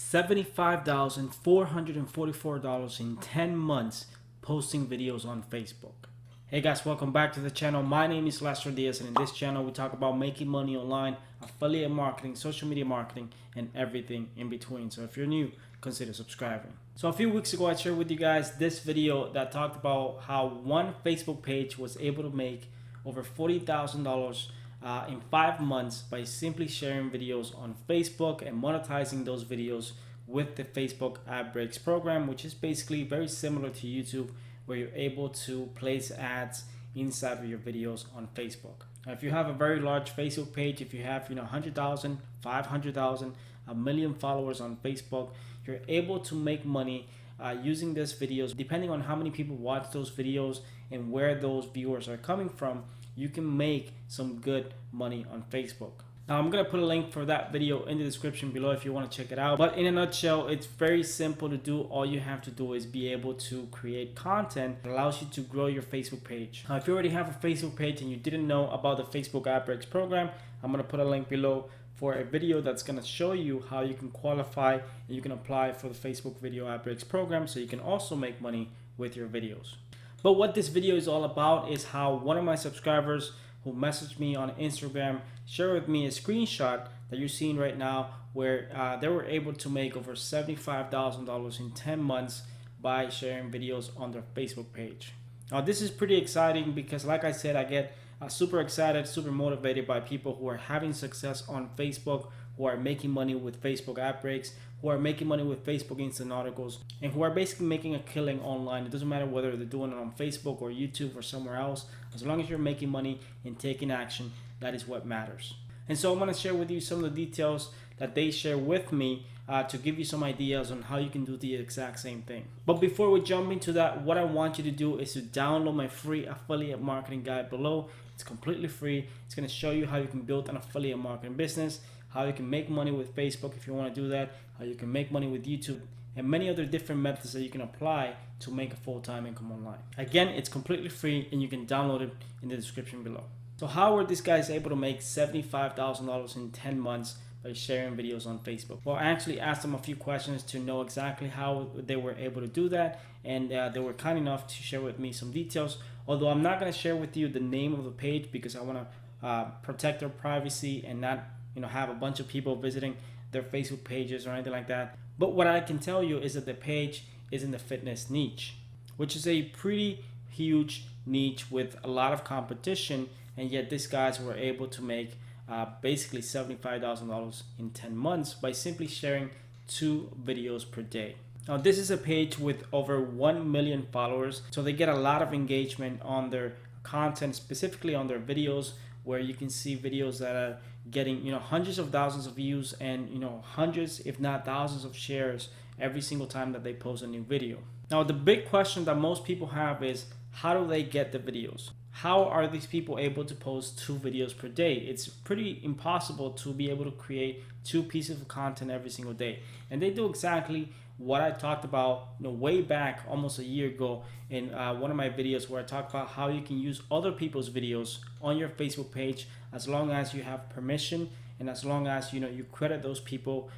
$75,444 in 10 months posting videos on Facebook. Hey guys, welcome back to the channel. My name is Lester Diaz, and in this channel we talk about making money online, affiliate marketing, social media marketing, and everything in between. So if you're new, consider subscribing. So a few weeks ago I shared with you guys this video that talked about how one Facebook page was able to make over $40,000 in 5 months by simply sharing videos on Facebook and monetizing those videos with the Facebook Ad Breaks program, which is basically very similar to YouTube, where you're able to place ads inside of your videos on Facebook. Now, if you have a very large Facebook page, if you have 100,000, 500,000, a million followers on Facebook, you're able to make money using these videos. Depending on how many people watch those videos and where those viewers are coming from, you can make some good money on Facebook. Now I'm going to put a link for that video in the description below if you want to check it out. But in a nutshell, it's very simple to do. All you have to do is be able to create content that allows you to grow your Facebook page. Now if you already have a Facebook page and you didn't know about the Facebook Ad Breaks program, I'm going to put a link below for a video that's going to show you how you can qualify and you can apply for the Facebook Video Ad Breaks program, so you can also make money with your videos. But what this video is all about is how one of my subscribers who messaged me on Instagram shared with me a screenshot that you're seeing right now, where they were able to make over $75,000 in 10 months by sharing videos on their Facebook page. Now this is pretty exciting because, like I said, I get super excited, super motivated by people who are having success on Facebook, who are making money with Facebook Ad Breaks, who are making money with Facebook Instant Articles, and who are basically making a killing online. It doesn't matter whether they're doing it on Facebook or YouTube or somewhere else. As long as you're making money and taking action, that is what matters. And so I'm going to share with you some of the details that they share with me to give you some ideas on how you can do the exact same thing. But before we jump into that, what I want you to do is to download my free affiliate marketing guide below. It's completely free. It's going to show you how you can build an affiliate marketing business, how you can make money with Facebook if you want to do that, how you can make money with YouTube, and many other different methods that you can apply to make a full-time income online. Again, it's completely free and you can download it in the description below. So how were these guys able to make $75,000 in 10 months by sharing videos on Facebook? Well, I actually asked them a few questions to know exactly how they were able to do that, and they were kind enough to share with me some details. Although I'm not going to share with you the name of the page because I want to protect their privacy and not have a bunch of people visiting their Facebook pages or anything like that. But what I can tell you is that the page is in the fitness niche, which is a pretty huge niche with a lot of competition, and yet these guys were able to make basically $75,000 in 10 months by simply sharing 2 videos per day. Now this is a page with over 1 million followers, so they get a lot of engagement on their content, specifically on their videos, where you can see videos that are getting hundreds of thousands of views and hundreds if not thousands of shares every single time that they post a new video. Now the big question that most people have is, how do they get the videos? How are these people able to post 2 videos per day? It's pretty impossible to be able to create 2 pieces of content every single day. And they do exactly what I talked about way back almost a year ago in one of my videos, where I talked about how you can use other people's videos on your Facebook page as long as you have permission and as long as you credit those people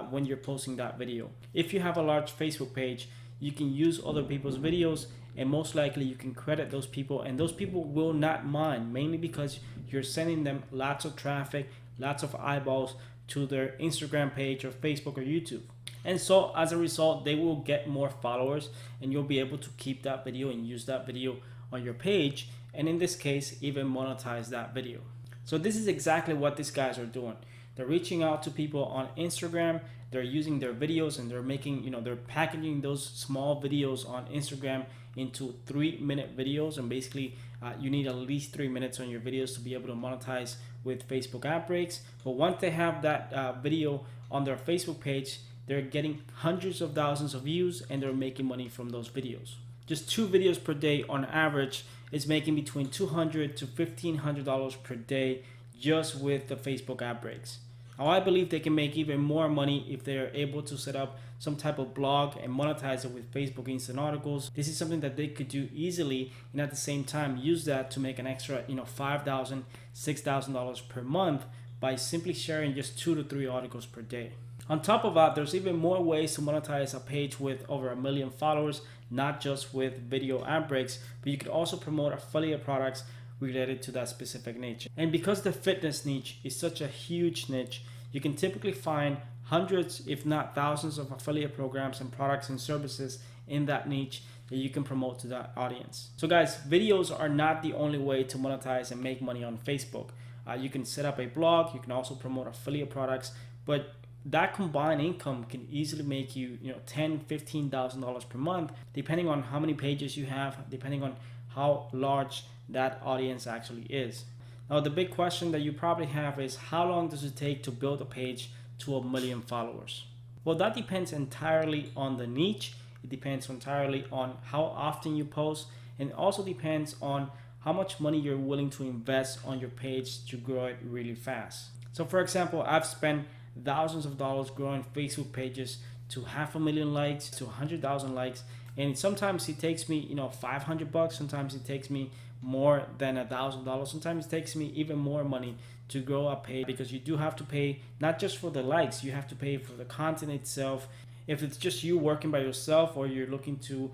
when you're posting that video. If you have a large Facebook page, you can use other people's videos, and most likely you can credit those people, and those people will not mind, mainly because you're sending them lots of traffic, lots of eyeballs to their Instagram page or Facebook or YouTube. And so as a result, they will get more followers, and you'll be able to keep that video and use that video on your page, and in this case even monetize that video. So this is exactly what these guys are doing. They're reaching out to people on Instagram. They're using their videos, and they're making, they're packaging those small videos on Instagram into 3-minute videos. And basically you need at least 3 minutes on your videos to be able to monetize with Facebook Ad Breaks. But once they have that video on their Facebook page, they're getting hundreds of thousands of views, and they're making money from those videos. Just 2 videos per day on average is making between $200 to $1,500 per day just with the Facebook Ad Breaks. Now I believe they can make even more money if they're able to set up some type of blog and monetize it with Facebook Instant Articles. This is something that they could do easily, and at the same time use that to make an extra $5,000, $6,000 per month by simply sharing just 2 to 3 articles per day. On top of that, there's even more ways to monetize a page with over 1 million followers, not just with video ad breaks, but you could also promote affiliate products related to that specific niche. And because the fitness niche is such a huge niche, you can typically find hundreds, if not thousands, of affiliate programs and products and services in that niche that you can promote to that audience. So guys, videos are not the only way to monetize and make money on Facebook. You can set up a blog, you can also promote affiliate products, but that combined income can easily make you, $10,000-$15,000 per month, depending on how many pages you have, depending on how large that audience actually is. Now, the big question that you probably have is, how long does it take to build a page to 1 million followers? Well, that depends entirely on the niche. It depends entirely on how often you post, and it also depends on how much money you're willing to invest on your page to grow it really fast. So for example, I've spent thousands of dollars growing Facebook pages to 500,000 likes, to 100,000 likes, and sometimes it takes me $500, sometimes it takes me more than $1,000, sometimes it takes me even more money to grow a page, because you do have to pay not just for the likes, you have to pay for the content itself. If it's just you working by yourself, or you're looking to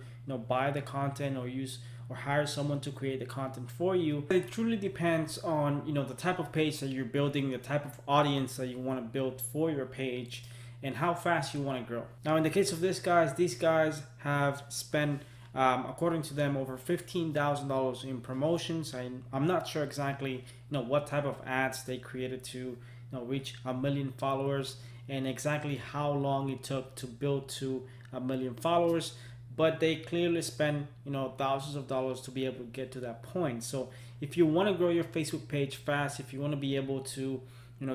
buy the content or hire someone to create the content for you, it truly depends on the type of page that you're building, the type of audience that you want to build for your page, and how fast you want to grow. Now, in the case of these guys have spent, according to them, over $15,000 in promotions. I'm not sure exactly what type of ads they created to reach 1 million followers, and exactly how long it took to build to 1 million followers, but they clearly spend thousands of dollars to be able to get to that point. So if you want to grow your Facebook page fast, if you want to be able to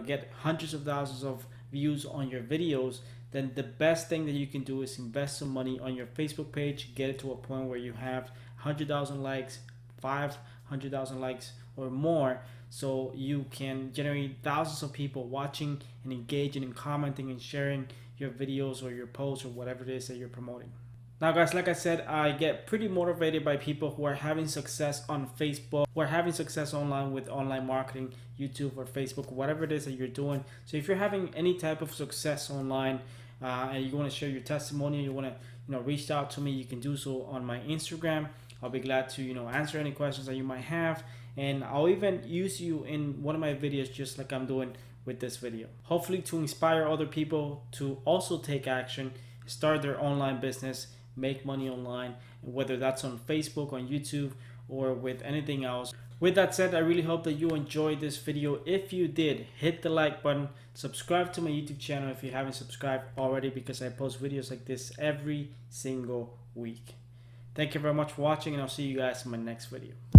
get hundreds of thousands of views on your videos, then the best thing that you can do is invest some money on your Facebook page, get it to a point where you have 100,000 likes, 500,000 likes or more, so you can generate thousands of people watching and engaging and commenting and sharing your videos or your posts or whatever it is that you're promoting. Now guys, like I said, I get pretty motivated by people who are having success on Facebook, who are having success online with online marketing, YouTube or Facebook, whatever it is that you're doing. So if you're having any type of success online and you want to share your testimony, you want to reach out to me, you can do so on my Instagram. I'll be glad to answer any questions that you might have, and I'll even use you in one of my videos, just like I'm doing with this video, hopefully to inspire other people to also take action, start their online business, make money online, whether that's on Facebook, on YouTube, or with anything else. With that said, I really hope that you enjoyed this video. If you did, hit the like button, subscribe to my YouTube channel if you haven't subscribed already, because I post videos like this every single week. Thank you very much for watching, and I'll see you guys in my next video.